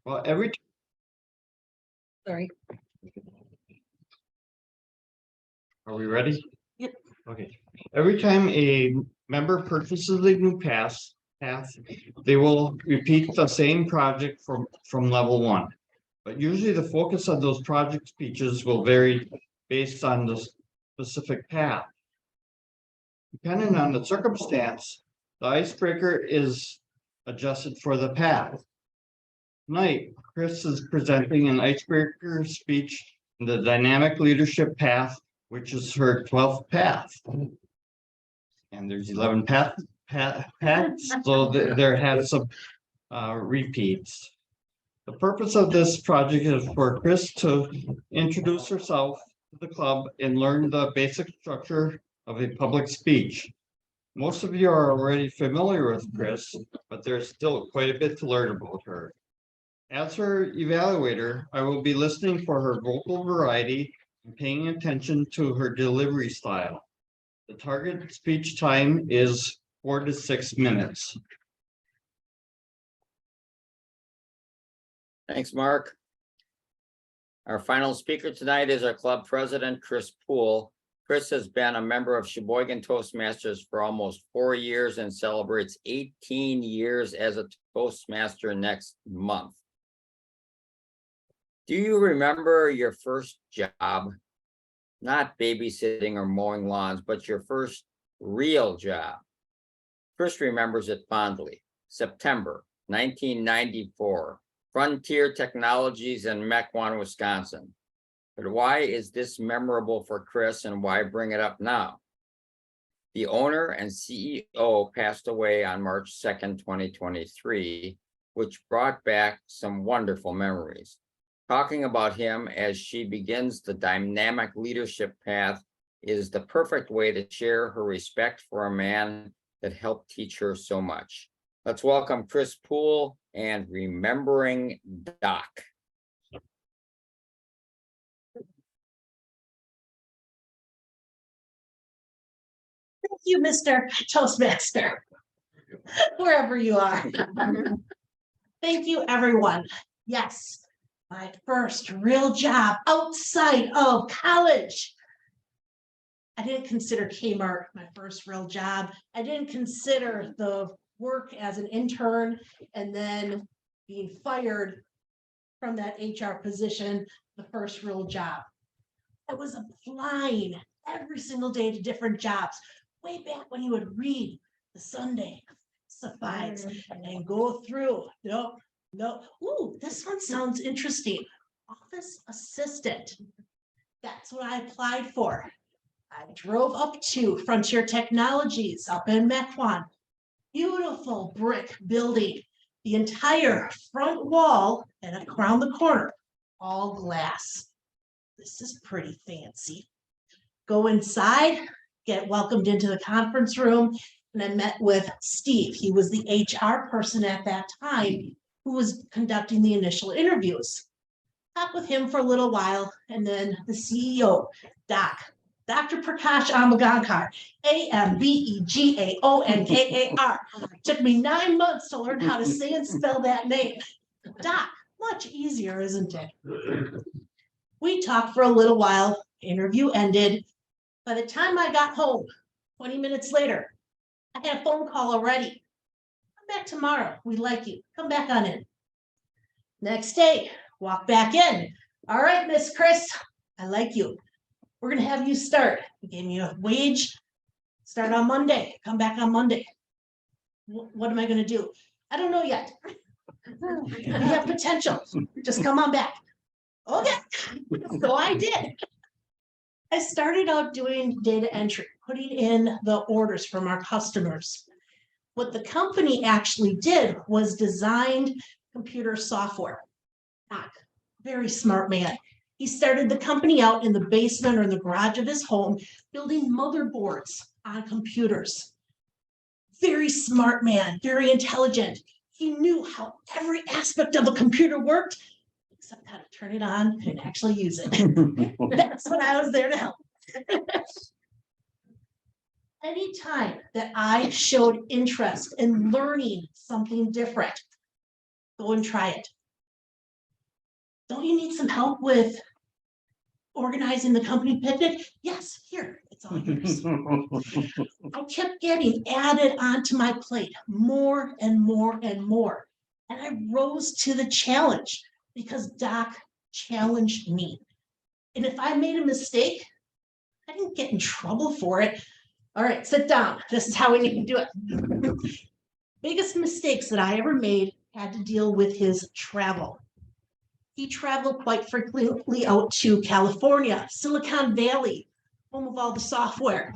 Well, Sorry. are we ready? Yep. Okay. Every time a member purchases a new pass, they will repeat the same project from level one. But usually the focus of those project speeches will vary based on the specific path. Depending on the circumstance, the icebreaker is adjusted for the path. Tonight, Kris is presenting an icebreaker speech in the dynamic leadership path, which is her 12th path. And there's 11 paths, so there have some repeats. The purpose of this project is for Kris to introduce herself to the club and learn the basic structure of a public speech. Most of you are already familiar with Kris, but there's still quite a bit to learn about her. As her evaluator, I will be listening for her vocal variety and paying attention to her delivery style. The target speech time is 4 to 6 minutes. Thanks, Mark. Our final speaker tonight is our club president, Kris Poole. Kris has been a member of Sheboygan Toastmasters for almost 4 years and celebrates 18 years as a Toastmaster next month. Do you remember your first job? Not babysitting or mowing lawns, but your first real job. Kris remembers it fondly. September 1994, Frontier Technologies in Mequon, Wisconsin. But why is this memorable for Kris and why bring it up now? The owner and CEO passed away on March 2nd, 2023, which brought back some wonderful memories. Talking about him as she begins the dynamic leadership path is the perfect way to share her respect for a man that helped teach her so much. Let's welcome Kris Poole and Remembering Doc. Thank you, Mr. Toastmaster, wherever you are. Thank you, everyone. Yes, my first real job outside of college. I didn't consider Kmart my first real job. I didn't consider the work as an intern and then being fired from that HR position the first real job. I was applying every single day to different jobs, way back when you would read the Sunday classifieds and go through. No, ooh, this one sounds interesting. Office assistant. That's what I applied for. I drove up to Frontier Technologies up in Mequon. Beautiful brick building. The entire front wall and around the corner, all glass. This is pretty fancy. Go inside, get welcomed into the conference room, and I met with Steve. He was the HR person at that time who was conducting the initial interviews. Talked with him for a little while, and then the CEO, Dr. Prakash Amagankar, Ambegaonkar. Took me 9 months to learn how to say and spell that name. Doc, much easier, isn't it? We talked for a little while, interview ended. By the time I got home, 20 minutes later, I had a phone call already. Come back tomorrow, we like you, come back on in. Next day, walk back in. All right, Miss Kris, I like you. We're gonna have you start. We gave you a wage, start on Monday, come back on Monday. What am I gonna do? I don't know yet. You have potential, just come on back. Okay, so I did. I started out doing data entry, putting in the orders from our customers. What the company actually did was designed computer software. Doc, very smart man. He started the company out in the basement or in the garage of his home, building motherboards on computers. Very smart man, very intelligent. He knew how every aspect of a computer worked, except how to turn it on and actually use it. That's what I was there to help. Anytime that I showed interest in learning something different, go and try it. don't you need some help with organizing the company picnic? Yes, here, it's all yours. I kept getting added onto my plate more and more and more. And I rose to the challenge because Doc challenged me. And if I made a mistake, I didn't get in trouble for it. All right, sit down. This is how we need to do it. Biggest mistakes that I ever made had to deal with his travel. He traveled quite frequently out to California, Silicon Valley, home of all the software.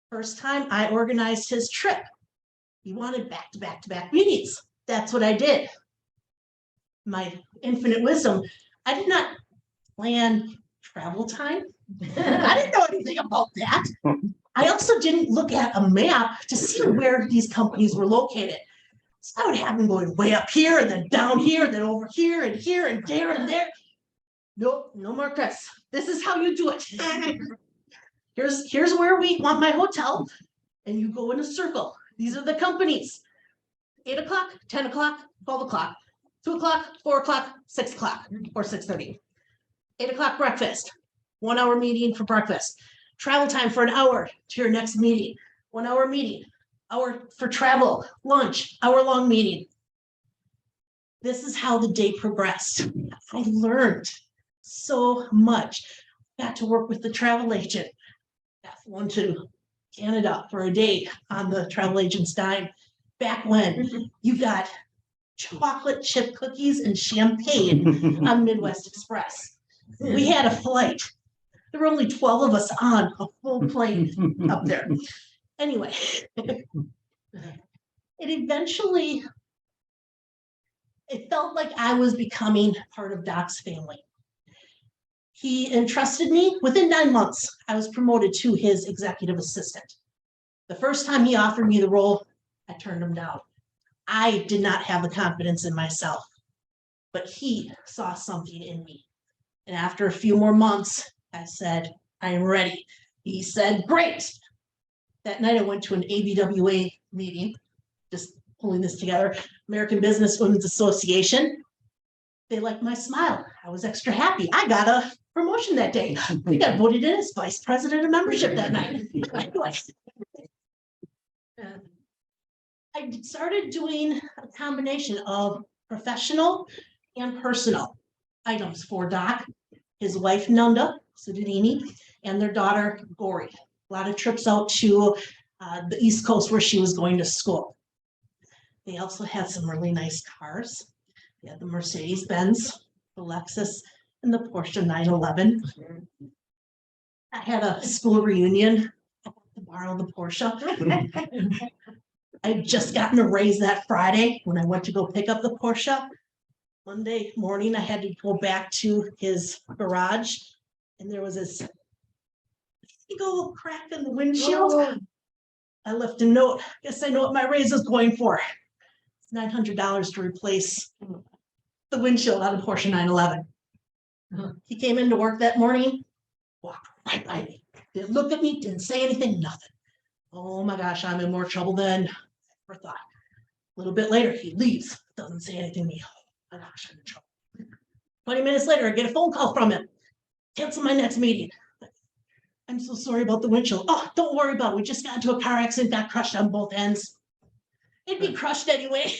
First time I organized his trip, he wanted back-to-back meetings. That's what I did. My infinite wisdom, I did not plan travel time. I didn't know anything about that. I also didn't look at a map to see where these companies were located. So I would have them going way up here and then down here, and then over here and there and there. Nope, no more Kris. This is how you do it. Here's where we want my hotel, and you go in a circle. These are the companies. 8 o'clock, 10 o'clock, 12 o'clock, 2 o'clock, 4 o'clock, 6 o'clock, or 6:30. 8 o'clock breakfast, 1 hour meeting for breakfast. Travel time for an hour to your next meeting. 1 hour meeting, hour for travel, lunch, hour-long meeting. This is how the day progressed. I learned so much. Got to work with the travel agent. Got flown to Canada for a day on the travel agent's dime. Back when you got chocolate chip cookies and champagne on Midwest Express. We had a flight. There were only 12 of us on a full plane up there. Anyway, it felt like I was becoming part of Doc's family. He entrusted me. Within 9 months, I was promoted to his executive assistant. The first time he offered me the role, I turned him down. I did not have the confidence in myself, but he saw something in me. And after a few more months, I said, I'm ready. He said, great. That night I went to an ABWA meeting, just pulling this together, American Business Women's Association. They liked my smile. I was extra happy. I got a promotion that day. I got voted in as vice president of membership that night. I started doing a combination of professional and personal items for Doc, his wife Nunda Sudinini, and their daughter Gori. A lot of trips out to the East Coast where she was going to school. They also had some really nice cars. They had the Mercedes-Benz, the Lexus, and the Porsche 911. I had a school reunion. I had to borrow the Porsche. I had just gotten a raise that Friday when I went to go pick up the Porsche. Monday morning, I had to go back to his garage, and there was this big old crack in the windshield. I left a note. Guess I know what my raise is going for. It's $900 to replace the windshield on a Porsche 911. He came into work that morning, walked right by me, didn't look at me, didn't say anything, nothing. Oh my gosh, I'm in more trouble than I ever thought. A little bit later, he leaves, doesn't say anything to me. Oh my gosh, I'm in trouble. 20 minutes later, I get a phone call from him. Cancel my next meeting. I'm so sorry about the windshield. Oh, don't worry about it. We just got into a car accident, got crushed on both ends. It'd be crushed anyway.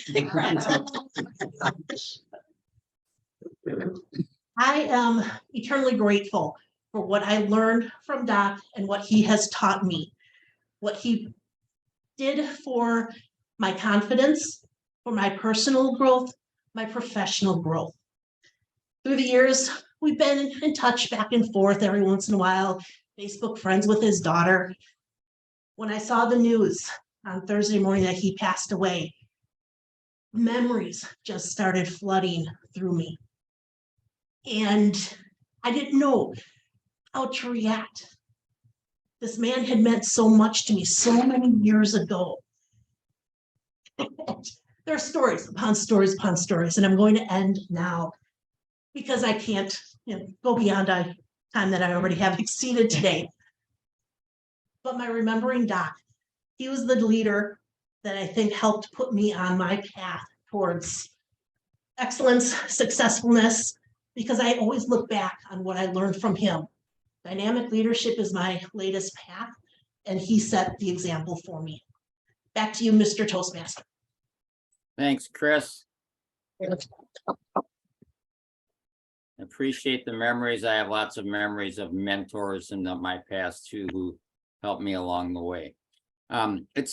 I am eternally grateful for what I learned from Doc and what he has taught me. What he did for my confidence, for my personal growth, my professional growth. Through the years, we've been in touch back and forth every once in a while, Facebook friends with his daughter. When I saw the news on Thursday morning that he passed away, memories just started flooding through me. And I didn't know how to react. This man had meant so much to me so many years ago. There are stories upon stories upon stories, and I'm going to end now because I can't go beyond a time that I already have exceeded today. But my remembering Doc, he was the leader that I think helped put me on my path towards excellence, successfulness, because I always look back on what I learned from him. Dynamic leadership is my latest path, and he set the example for me. Back to you, Mr. Toastmaster. Thanks, Kris. Appreciate the memories. I have lots of memories of mentors in my past too who helped me along the way. It's